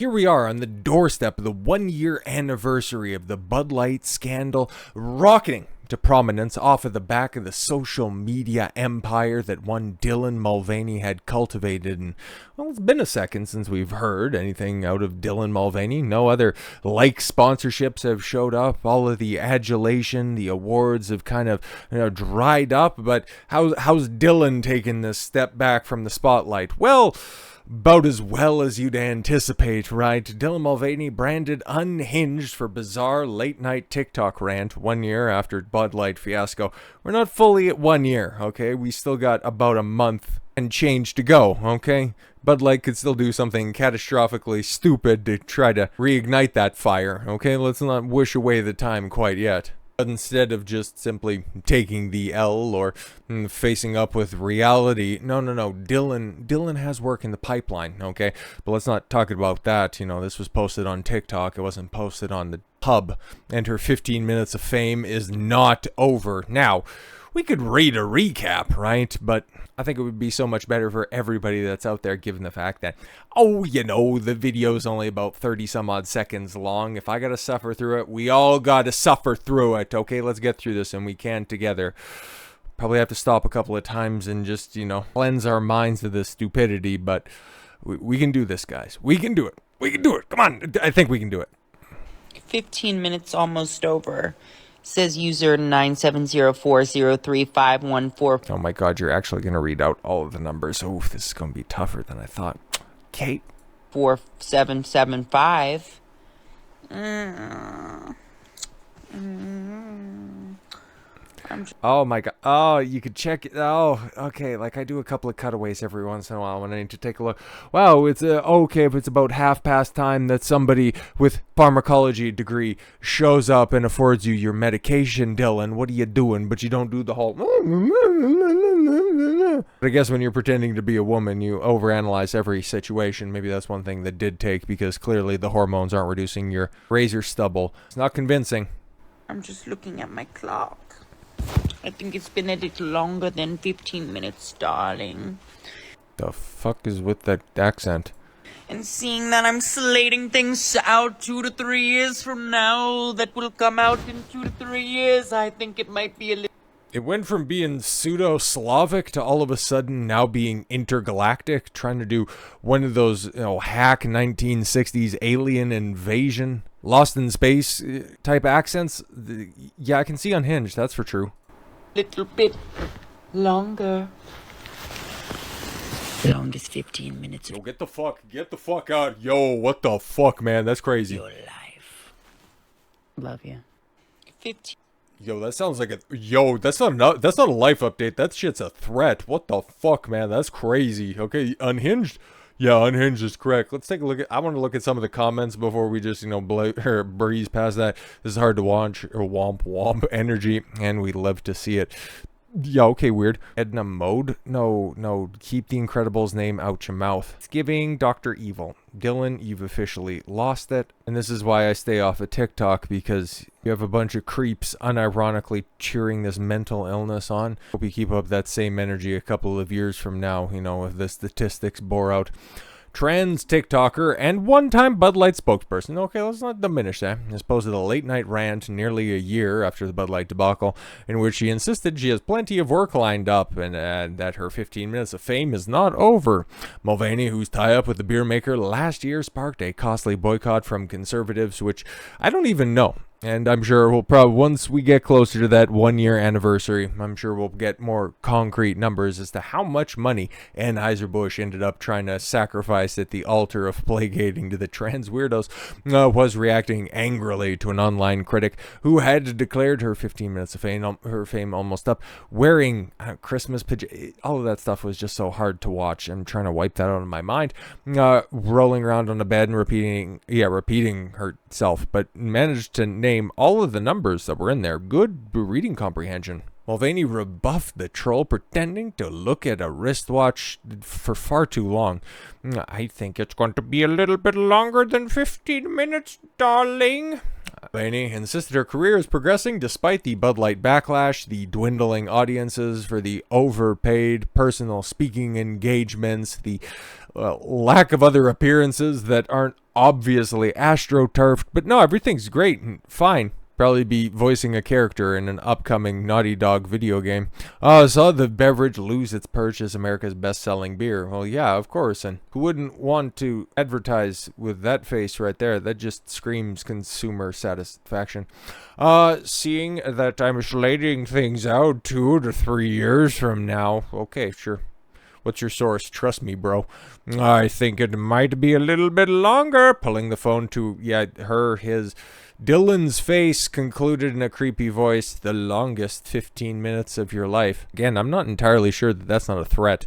Here we are on the doorstep of the 1-year anniversary of the Bud Light scandal, rocketing to prominence off of the back of the social media empire that one Dylan Mulvaney had cultivated. And, well, it's been a second since we've heard anything out of Dylan Mulvaney. No other like sponsorships have showed up. All of the adulation, the awards have kind of dried up. But how's Dylan taking this step back from the spotlight? Well, about as well as you'd anticipate, right? Dylan Mulvaney branded Unhinged for bizarre late-night TikTok rant 1 year after Bud Light fiasco. We're not fully at 1 year, okay? We still got about a month and change to go, okay? Bud Light could still do something catastrophically stupid to try to reignite that fire, okay? Let's not wish away the time quite yet. But instead of just simply taking the L or facing up with reality, no. Dylan has work in the pipeline, okay? But let's not talk about that. This was posted on TikTok. It wasn't posted on the hub. And her 15 minutes of fame is not over. Now, we could read a recap, right? But I think it would be so much better for everybody that's out there, given the fact that, the video's only about 30 some odd seconds long. If I gotta suffer through it, we all gotta suffer through it, okay? Let's get through this, and we can together. Probably have to stop a couple of times and just, cleanse our minds of this stupidity, but we can do this, guys. We can do it. We can do it. Come on. I think we can do it. 15 minutes almost over. Says user 970403514. Oh my god, you're actually going to read out all of the numbers. Oh, this is going to be tougher than I thought. Kate. 4775. Oh my god. Oh, you could check it. Oh, okay. Like I do a couple of cutaways every once in a while when I need to take a look. Wow, it's okay if it's about half past time that somebody with pharmacology degree shows up and affords you your medication, Dylan. What are you doing? But you don't do the whole. But I guess when you're pretending to be a woman, you overanalyze every situation. Maybe that's one thing that did take, because clearly the hormones aren't reducing your razor stubble. It's not convincing. I'm just looking at my clock. I think it's been a little longer than 15 minutes, darling. The fuck is with that accent? And seeing that I'm slating things out 2 to 3 years from now, that will come out in 2 to 3 years, I think it might be a little... It went from being pseudo-Slavic to all of a sudden now being intergalactic, trying to do one of those, hack 1960s alien invasion, Lost in Space type accents. Yeah, I can see Unhinged, that's for true. Little bit longer. Longest 15 minutes of Yo, get the fuck out. Yo, what the fuck, man? That's crazy. your life. Love you. 15. Yo, that sounds like that's not a life update. That shit's a threat. What the fuck, man? That's crazy. Okay, Unhinged. Yeah, Unhinged is correct. Let's take a look at. I want to look at some of the comments before we just breeze past that. This is hard to watch. Or womp energy, and we love to see it. Yeah, okay, weird. Edna Mode? No, keep the Incredibles name out your mouth. It's giving Dr. Evil. Dylan, you've officially lost it. And this is why I stay off of TikTok, because you have a bunch of creeps unironically cheering this mental illness on. Hope you keep up that same energy a couple of years from now, if the statistics bore out. Trans TikToker and one-time Bud Light spokesperson. Okay, let's not diminish that. Has posted a late-night rant nearly a year after the Bud Light debacle, in which she insisted she has plenty of work lined up and that her 15 minutes of fame is not over. Mulvaney, whose tie-up with the beer maker last year sparked a costly boycott from conservatives, which I don't even know. And I'm sure we'll probably, once we get closer to that 1 year anniversary, I'm sure we'll get more concrete numbers as to how much money Anheuser Busch ended up trying to sacrifice at the altar of placating to the trans weirdos. Was reacting angrily to an online critic who had declared her 15 minutes of fame, her fame almost up, wearing Christmas pajamas. All of that stuff was just so hard to watch. I'm trying to wipe that out of my mind. Rolling around on the bed and repeating herself, but managed to name all of the numbers that were in there. Good reading comprehension. Mulvaney rebuffed the troll, pretending to look at a wristwatch for far too long. I think it's going to be a little bit longer than 15 minutes, darling. Mulvaney insisted her career is progressing despite the Bud Light backlash, the dwindling audiences for the overpaid personal speaking engagements, the lack of other appearances that aren't obviously astroturfed. But no, everything's great and fine. Probably be voicing a character in an upcoming Naughty Dog video game. Saw the beverage lose its perch as America's best-selling beer. Well, yeah, of course, and who wouldn't want to advertise with that face right there? That just screams consumer satisfaction. Seeing that I'm slating things out 2 to 3 years from now. Okay, sure. What's your source? Trust me, bro. I think it might be a little bit longer. Pulling the phone to, his... Dylan's face concluded in a creepy voice, the longest 15 minutes of your life. Again, I'm not entirely sure that that's not a threat.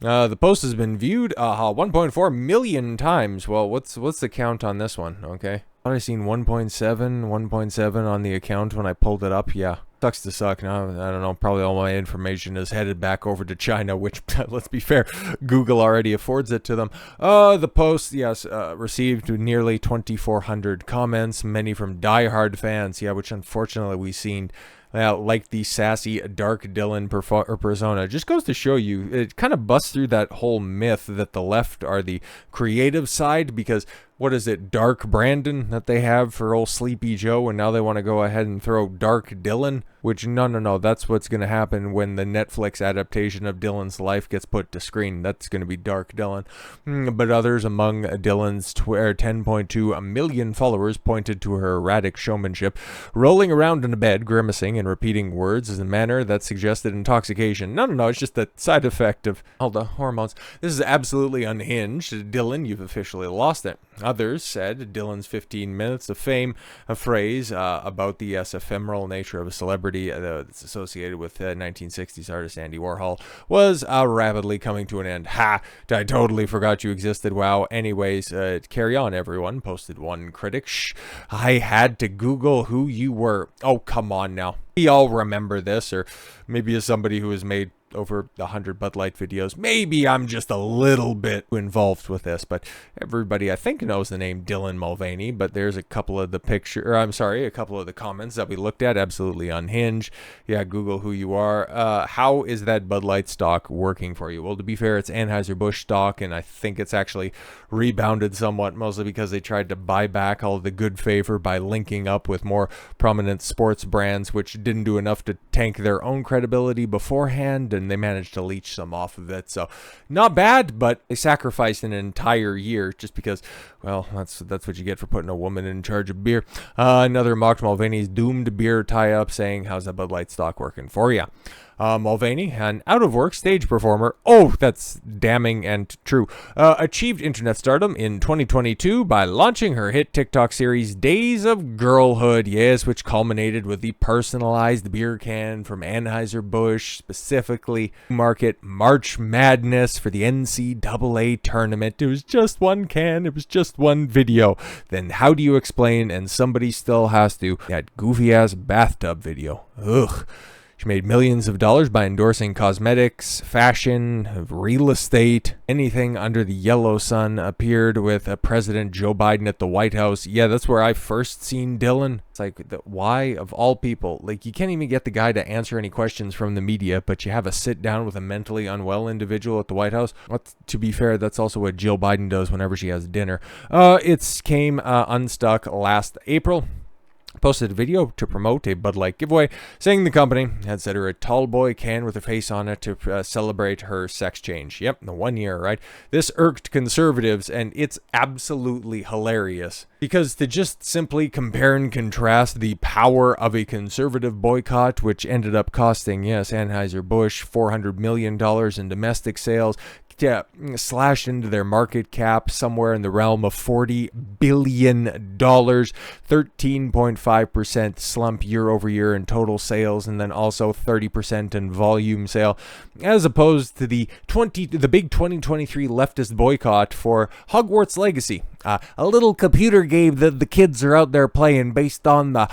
The post has been viewed 1.4 million times. Well, what's the count on this one? Okay. I thought I seen 1.7 on the account when I pulled it up. Yeah. Sucks to suck. Now, I don't know, probably all my information is headed back over to China, which, let's be fair, Google already affords it to them. The post, yes, received nearly 2,400 comments, many from diehard fans, which unfortunately we've seen. Like the sassy Dark Dylan persona. Just goes to show you, it kind of busts through that whole myth that the left are the creative side, because what is it, Dark Brandon that they have for old Sleepy Joe, and now they want to go ahead and throw Dark Dylan, which no, that's what's going to happen when the Netflix adaptation of Dylan's life gets put to screen. That's going to be Dark Dylan. But others among Dylan's 10.2 million followers pointed to her erratic showmanship, rolling around in a bed, grimacing, and repeating words in a manner that suggested intoxication. No, it's just a side effect of all the hormones. This is absolutely unhinged. Dylan, you've officially lost it. Others said Dylan's 15 minutes of fame, a phrase about the ephemeral nature of a celebrity that's associated with 1960s artist Andy Warhol, was rapidly coming to an end. Ha! I totally forgot you existed. Wow. Anyways, carry on, everyone, posted one critic. Shh, I had to Google who you were. Oh, come on now. We all remember this, or maybe as somebody who has made over 100 Bud Light videos, maybe I'm just a little bit involved with this, but everybody I think knows the name Dylan Mulvaney. But there's a couple of the a couple of the comments that we looked at, absolutely unhinged. Yeah, Google who you are. How is that Bud Light stock working for you? Well, to be fair, it's Anheuser Busch stock, and I think it's actually rebounded somewhat, mostly because they tried to buy back all of the good favor by linking up with more prominent sports brands, which didn't do enough to tank their own credibility beforehand, and they managed to leech some off of it. So not bad, but they sacrificed an entire year just because, well, that's what you get for putting a woman in charge of beer. Another mocked Mulvaney's doomed beer tie-up, saying, how's that Bud Light stock working for ya? Mulvaney, an out-of-work stage performer, that's damning and true, achieved internet stardom in 2022 by launching her hit TikTok series Days of Girlhood, yes, which culminated with the personalized beer can from Anheuser Busch, specifically market March Madness for the NCAA tournament. It was just one can, it was just one video. Then how do you explain, and somebody still has to, that goofy-ass bathtub video? Ugh. She made millions of dollars by endorsing cosmetics, fashion, real estate, anything under the yellow sun. Appeared with President Joe Biden at the White House. Yeah, that's where I first seen Dylan. It's like, why of all people? Like, you can't even get the guy to answer any questions from the media, but you have a sit down with a mentally unwell individual at the White House. Well, to be fair, that's also what Jill Biden does whenever she has dinner. It came unstuck last April. Posted a video to promote a Bud Light giveaway, saying the company had sent her a tall boy can with a face on it to celebrate her sex change. Yep, the 1 year, right? This irked conservatives, and it's absolutely hilarious. Because to just simply compare and contrast the power of a conservative boycott, which ended up costing, Anheuser Busch $400 million in domestic sales, slashed into their market cap somewhere in the realm of $40 billion, 13.5% slump year over year in total sales, and then also 30% in volume sale, as opposed to the big 2023 leftist boycott for Hogwarts Legacy. A little computer game that the kids are out there playing based on the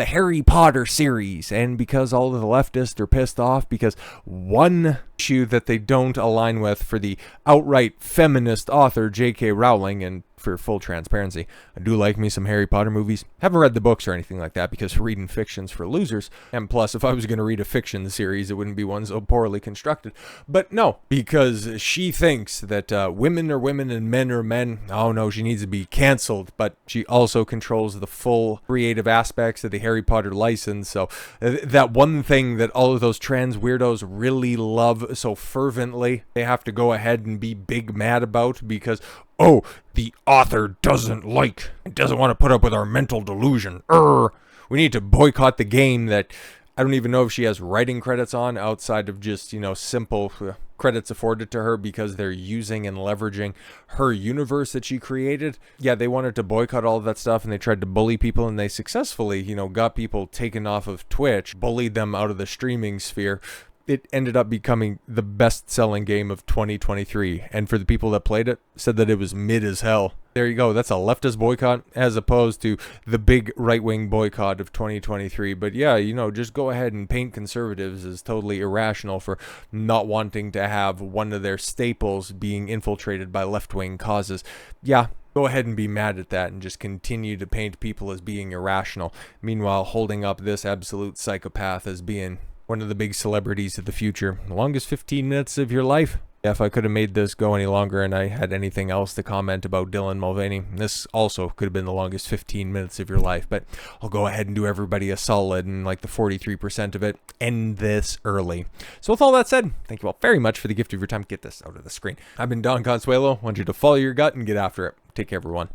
Harry Potter series, and because all of the leftists are pissed off because one issue that they don't align with for the outright feminist author J.K. Rowling, and for full transparency, I do like me some Harry Potter movies. Haven't read the books or anything like that because reading fiction's for losers. And plus, if I was going to read a fiction series, it wouldn't be one so poorly constructed. But no, because she thinks that women are women and men are men. Oh no, she needs to be canceled. But she also controls the full creative aspects of the Harry Potter license. So that one thing that all of those trans weirdos really love so fervently, they have to go ahead and be big mad about because, oh, the author doesn't want to put up with our mental delusion. We need to boycott the game that I don't even know if she has writing credits on outside of just, simple credits afforded to her because they're using and leveraging her universe that she created. Yeah, they wanted to boycott all of that stuff and they tried to bully people and they successfully, got people taken off of Twitch, bullied them out of the streaming sphere. It ended up becoming the best-selling game of 2023, and for the people that played it, said that it was mid as hell. There you go, that's a leftist boycott as opposed to the big right-wing boycott of 2023. But yeah, just go ahead and paint conservatives as totally irrational for not wanting to have one of their staples being infiltrated by left-wing causes. Yeah, go ahead and be mad at that and just continue to paint people as being irrational, meanwhile holding up this absolute psychopath as being one of the big celebrities of the future. The longest 15 minutes of your life. Yeah, if I could have made this go any longer and I had anything else to comment about Dylan Mulvaney, this also could have been the longest 15 minutes of your life. But I'll go ahead and do everybody a solid and like the 43% of it, end this early. So with all that said, thank you all very much for the gift of your time. Get this out of the screen. I've been Don Consuelo. I want you to follow your gut and get after it. Take care, everyone.